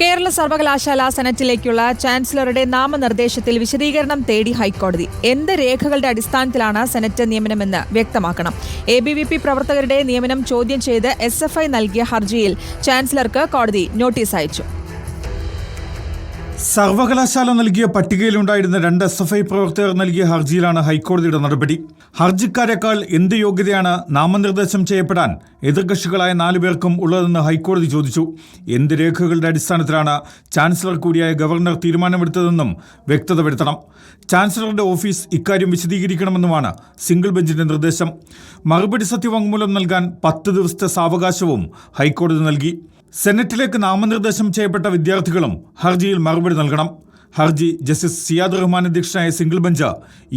കേരള സർവകലാശാല സെനറ്റിലേക്കുള്ള ചാൻസലറുടെ നാമനിർദ്ദേശത്തിൽ വിശദീകരണം തേടി ഹൈക്കോടതി. എന്ത് രേഖകളുടെ അടിസ്ഥാനത്തിലാണ് സെനറ്റ് നിയമനമെന്ന് വ്യക്തമാക്കണം. ABVP പ്രവർത്തകരുടെ നിയമനം ചോദ്യം ചെയ്ത് SFI നൽകിയ ഹർജിയിൽ ചാൻസലർക്ക് കോടതി നോട്ടീസ് അയച്ചു. സർവകലാശാല നൽകിയ പട്ടികയിലുണ്ടായിരുന്ന 2 SFI പ്രവർത്തകർ നൽകിയ ഹർജിയിലാണ് ഹൈക്കോടതിയുടെ നടപടി. ഹർജിക്കാരെക്കാൾ എന്ത് യോഗ്യതയാണ് നാമനിർദ്ദേശം ചെയ്യപ്പെടാൻ എതിർകക്ഷികളായ 4 പേർക്കും ഉള്ളതെന്ന് ഹൈക്കോടതി ചോദിച്ചു. എന്ത് രേഖകളുടെ അടിസ്ഥാനത്തിലാണ് ചാൻസലർ കൂടിയായ ഗവർണർ തീരുമാനമെടുത്തതെന്നും വ്യക്തത വരുത്തണം. ചാൻസലറുടെ ഓഫീസ് ഇക്കാര്യം വിശദീകരിക്കണമെന്നുമാണ് സിംഗിൾ ബെഞ്ചിന്റെ നിർദ്ദേശം. മറുപടി സത്യവാങ്മൂലം നൽകാൻ 10 ദിവസത്തെ സാവകാശവും ഹൈക്കോടതി നൽകി. സെനറ്റിലേക്ക് നാമനിർദ്ദേശം ചെയ്യപ്പെട്ട വിദ്യാർത്ഥികളും ഹർജിയിൽ മറുപടി നൽകണം. ഹർജി ജസ്റ്റിസ് സിയാദ് റഹ്മാൻ അധ്യക്ഷനായ സിംഗിൾ ബെഞ്ച്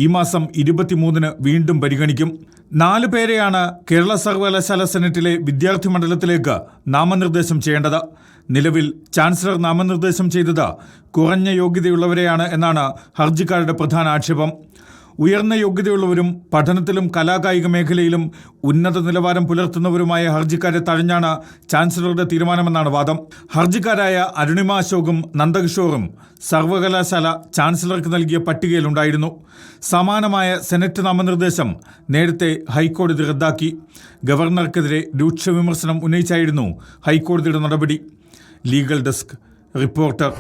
ഈ മാസം 23-ന് വീണ്ടും പരിഗണിക്കും. 4 പേരെയാണ് കേരള സർവകലാശാല സെനറ്റിലെ വിദ്യാർത്ഥി മണ്ഡലത്തിലേക്ക് നാമനിർദ്ദേശം ചെയ്യേണ്ടത്. നിലവിൽ ചാൻസലർ നാമനിർദ്ദേശം ചെയ്തത് കുറഞ്ഞ യോഗ്യതയുള്ളവരെയാണ് എന്നാണ് ഹർജിക്കാരുടെ പ്രധാന ആക്ഷേപം. ഉയർന്ന യോഗ്യതയുള്ളവരും പഠനത്തിലും കലാകായിക മേഖലയിലും ഉന്നത നിലവാരം പുലർത്തുന്നവരുമായ ഹർജിക്കാരെ തഴഞ്ഞാണ് ചാൻസലറുടെ തീരുമാനമെന്നാണ് വാദം. ഹർജിക്കാരായ അരുണിമ അശോകും നന്ദകിഷോറും സർവകലാശാല ചാൻസലർക്ക് നൽകിയ പട്ടികയിലുണ്ടായിരുന്നു. സമാനമായ സെനറ്റ് നാമനിർദ്ദേശം നേരത്തെ ഹൈക്കോടതി റദ്ദാക്കി. ഗവർണർക്കെതിരെ രൂക്ഷ വിമർശനം ഉന്നയിച്ചായിരുന്നു ഹൈക്കോടതിയുടെ നടപടി. Legal desk reporter.